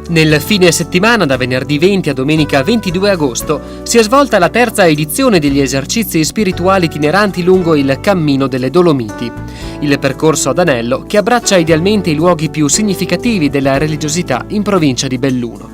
Nel fine settimana, da venerdì 20 a domenica 22 agosto, si è svolta la terza edizione degli esercizi spirituali itineranti lungo il Cammino delle Dolomiti, il percorso ad anello che abbraccia idealmente i luoghi più significativi della religiosità in provincia di Belluno.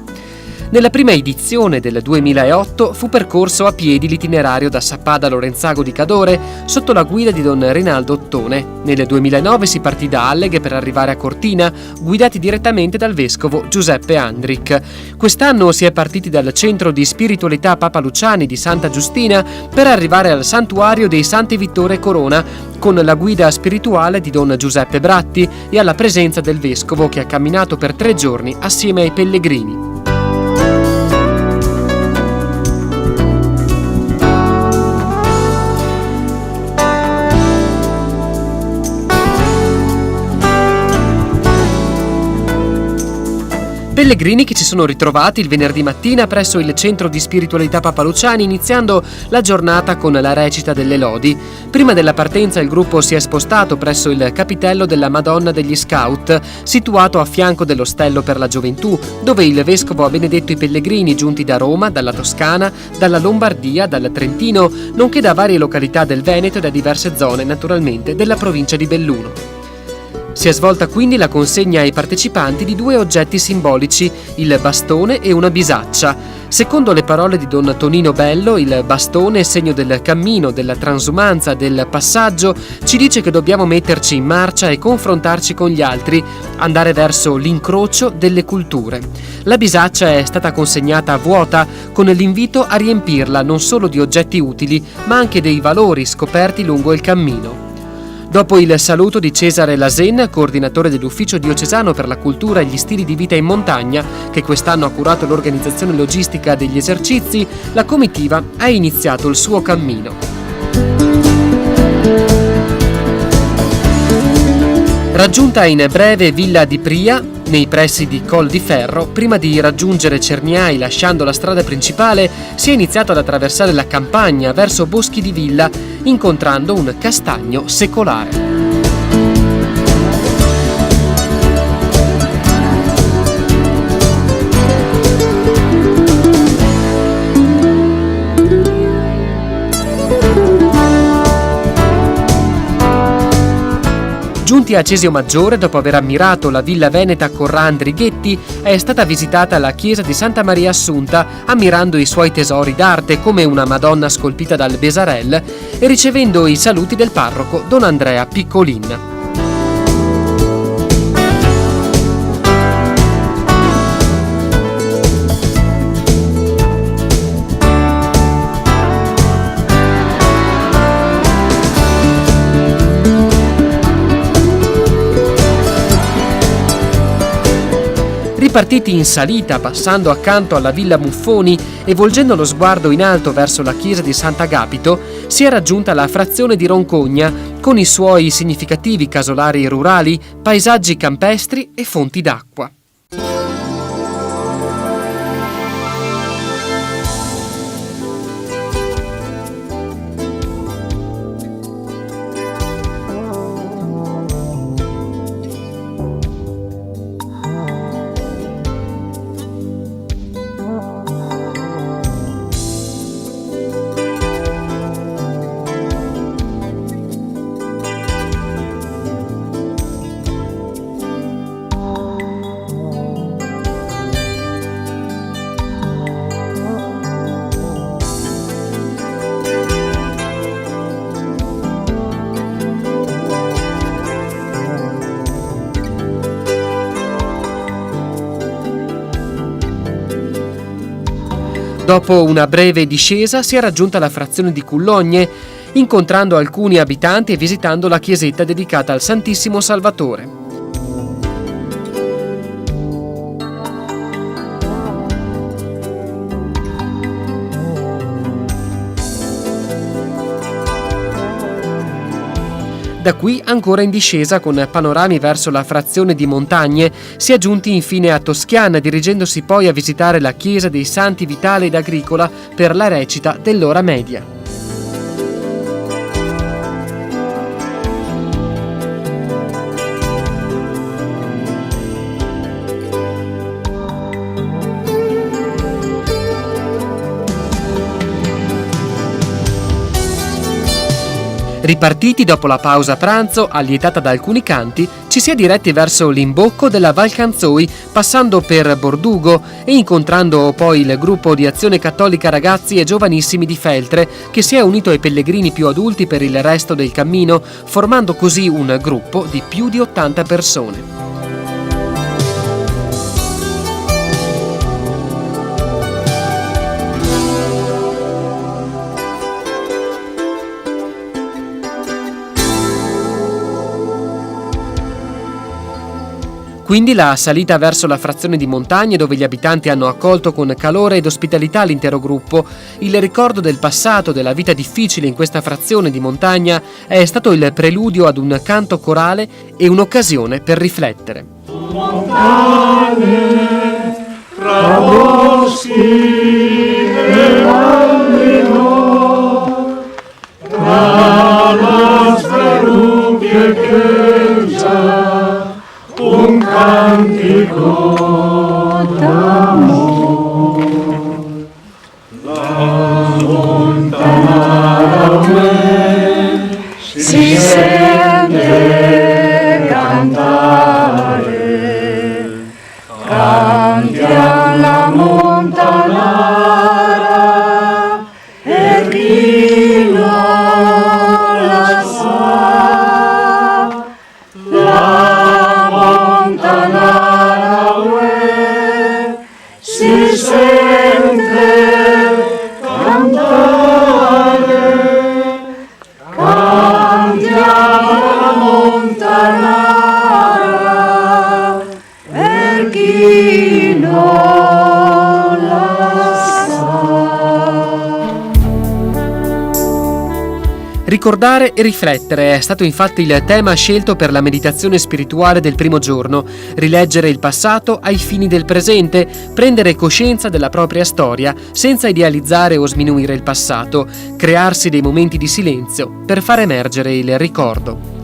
Nella prima edizione del 2008 fu percorso a piedi l'itinerario da Sappada a Lorenzago di Cadore sotto la guida di don Rinaldo Ottone. Nel 2009 si partì da Alleghe per arrivare a Cortina, guidati direttamente dal vescovo Giuseppe Andric. Quest'anno si è partiti dal centro di spiritualità Papa Luciani di Santa Giustina per arrivare al santuario dei Santi Vittore e Corona, con la guida spirituale di don Giuseppe Bratti e alla presenza del vescovo che ha camminato per 3 giorni assieme ai pellegrini. Pellegrini che ci sono ritrovati il venerdì mattina presso il centro di spiritualità Papa Luciani, iniziando la giornata con la recita delle lodi. Prima della partenza il gruppo si è spostato presso il capitello della Madonna degli Scout, situato a fianco dell'Ostello per la Gioventù, dove il vescovo ha benedetto i pellegrini giunti da Roma, dalla Toscana, dalla Lombardia, dal Trentino, nonché da varie località del Veneto e da diverse zone, naturalmente, della provincia di Belluno. Si è svolta quindi la consegna ai partecipanti di 2 oggetti simbolici, il bastone e una bisaccia. Secondo le parole di don Tonino Bello, il bastone è segno del cammino, della transumanza, del passaggio, ci dice che dobbiamo metterci in marcia e confrontarci con gli altri, andare verso l'incrocio delle culture. La bisaccia è stata consegnata vuota, con l'invito a riempirla non solo di oggetti utili, ma anche dei valori scoperti lungo il cammino. Dopo il saluto di Cesare Lasen, coordinatore dell'Ufficio Diocesano per la Cultura e gli Stili di Vita in Montagna, che quest'anno ha curato l'organizzazione logistica degli esercizi, la comitiva ha iniziato il suo cammino. Raggiunta in breve Villa di Pria, nei pressi di Col di Ferro, prima di raggiungere Cerniai lasciando la strada principale, si è iniziato ad attraversare la campagna verso Boschi di Villa, incontrando un castagno secolare. Giunti a Cesio Maggiore, dopo aver ammirato la Villa Veneta Corrandrighetti, è stata visitata la chiesa di Santa Maria Assunta, ammirando i suoi tesori d'arte come una Madonna scolpita dal Besarel e ricevendo i saluti del parroco Don Andrea Piccolin. Ripartiti in salita, passando accanto alla Villa Muffoni e volgendo lo sguardo in alto verso la chiesa di Sant'Agapito, si è raggiunta la frazione di Roncogna, con i suoi significativi casolari rurali, paesaggi campestri e fonti d'acqua. Dopo una breve discesa si è raggiunta la frazione di Cullogne, incontrando alcuni abitanti e visitando la chiesetta dedicata al Santissimo Salvatore. Da qui, ancora in discesa con panorami verso la frazione di Montagne, si è giunti infine a Toschiana, dirigendosi poi a visitare la chiesa dei Santi Vitale ed Agricola per la recita dell'ora media. Ripartiti dopo la pausa pranzo, allietata da alcuni canti, ci si è diretti verso l'imbocco della Val Canzoi, passando per Bordugo e incontrando poi il gruppo di Azione Cattolica Ragazzi e Giovanissimi di Feltre, che si è unito ai pellegrini più adulti per il resto del cammino, formando così un gruppo di più di 80 persone. Quindi la salita verso la frazione di montagne, dove gli abitanti hanno accolto con calore ed ospitalità l'intero gruppo. Il ricordo del passato, della vita difficile in questa frazione di montagna, è stato il preludio ad un canto corale e un'occasione per riflettere. Montagne, tra boschi e valli no, tra nostre rubbie cheggia un cantico d'amor. La montana me si sente cantare, canti alla montanara e chi non la sa, la montanara ue si sente cantare, canti alla montanara per chi non la sa. Ricordare e riflettere è stato infatti il tema scelto per la meditazione spirituale del primo giorno. Rileggere il passato ai fini del presente, prendere coscienza della propria storia senza idealizzare o sminuire il passato, crearsi dei momenti di silenzio per far emergere il ricordo.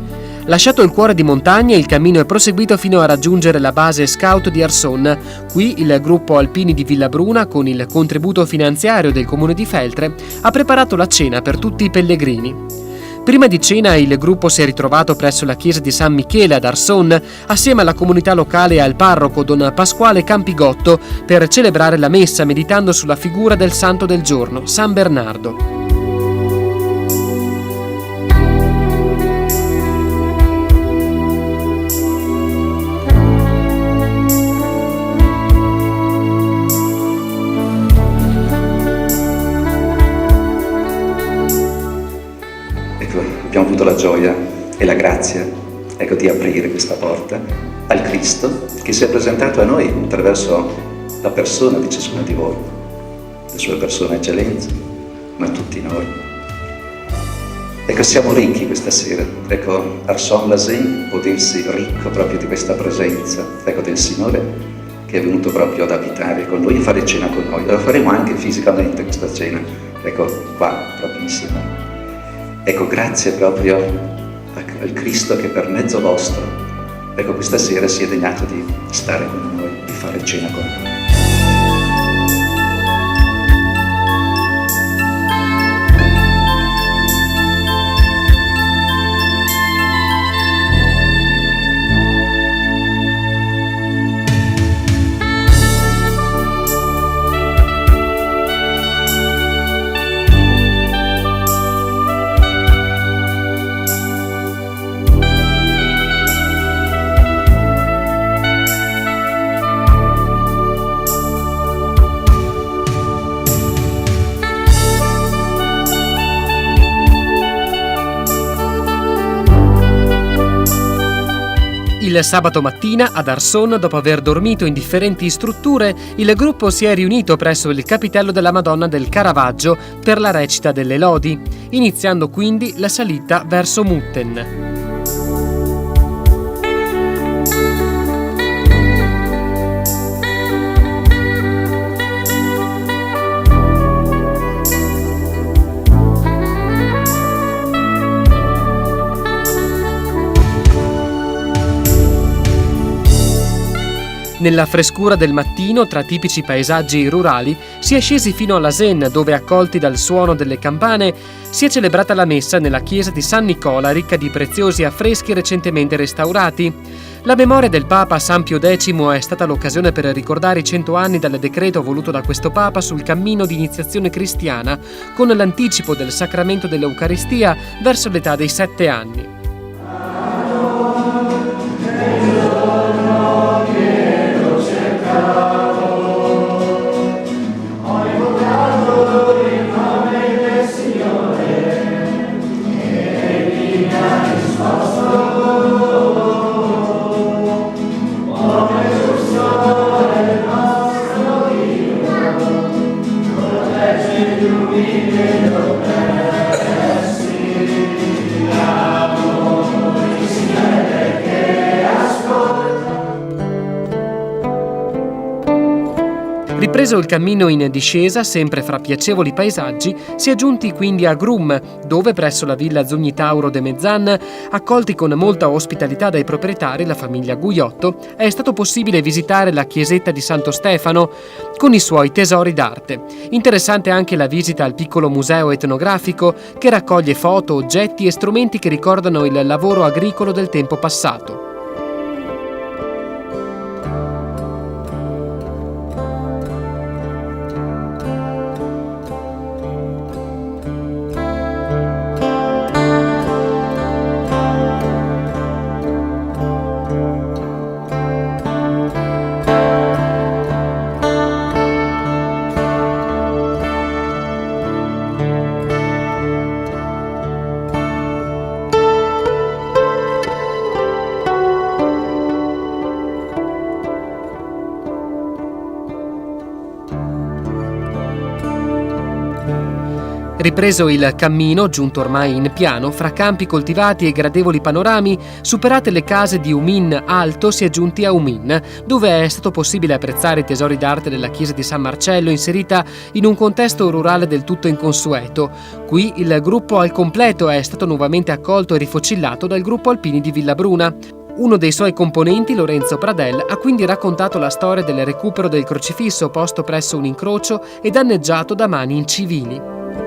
Lasciato il cuore di montagna, il cammino è proseguito fino a raggiungere la base scout di Arson. Qui il gruppo Alpini di Villabruna, con il contributo finanziario del comune di Feltre, ha preparato la cena per tutti i pellegrini. Prima di cena il gruppo si è ritrovato presso la chiesa di San Michele ad Arson, assieme alla comunità locale e al parroco Don Pasquale Campigotto, per celebrare la messa meditando sulla figura del santo del giorno, San Bernardo. Abbiamo avuto la gioia e la grazia, di aprire questa porta al Cristo che si è presentato a noi attraverso la persona di ciascuno di voi, le sue persone eccellenze, ma tutti noi. Siamo ricchi questa sera. Arson-Lasen può dirsi ricco proprio di questa presenza, del Signore che è venuto proprio ad abitare con noi e fare cena con noi. Lo faremo anche fisicamente questa cena, qua, proprio insieme. Grazie proprio al Cristo che per mezzo vostro, questa sera si è degnato di stare con noi, di fare cena con noi. Il sabato mattina ad Arson, dopo aver dormito in differenti strutture, il gruppo si è riunito presso il capitello della Madonna del Caravaggio per la recita delle lodi, iniziando quindi la salita verso Mutten. Nella frescura del mattino, tra tipici paesaggi rurali, si è scesi fino alla Sen, dove, accolti dal suono delle campane, si è celebrata la messa nella chiesa di San Nicola, ricca di preziosi affreschi recentemente restaurati. La memoria del Papa San Pio X è stata l'occasione per ricordare i 100 anni dal decreto voluto da questo Papa sul cammino di iniziazione cristiana, con l'anticipo del sacramento dell'Eucaristia verso l'età dei 7 anni. Ripreso il cammino in discesa, sempre fra piacevoli paesaggi, si è giunti quindi a Grum, dove presso la villa Zugnitauro de Mezzan, accolti con molta ospitalità dai proprietari, la famiglia Guiotto, è stato possibile visitare la chiesetta di Santo Stefano con i suoi tesori d'arte. Interessante anche la visita al piccolo museo etnografico che raccoglie foto, oggetti e strumenti che ricordano il lavoro agricolo del tempo passato. Ripreso il cammino, giunto ormai in piano, fra campi coltivati e gradevoli panorami, superate le case di Umin Alto, si è giunti a Umin, dove è stato possibile apprezzare i tesori d'arte della chiesa di San Marcello, inserita in un contesto rurale del tutto inconsueto. Qui il gruppo al completo è stato nuovamente accolto e rifocillato dal gruppo alpini di Villabruna. Uno dei suoi componenti, Lorenzo Pradel, ha quindi raccontato la storia del recupero del crocifisso posto presso un incrocio e danneggiato da mani incivili.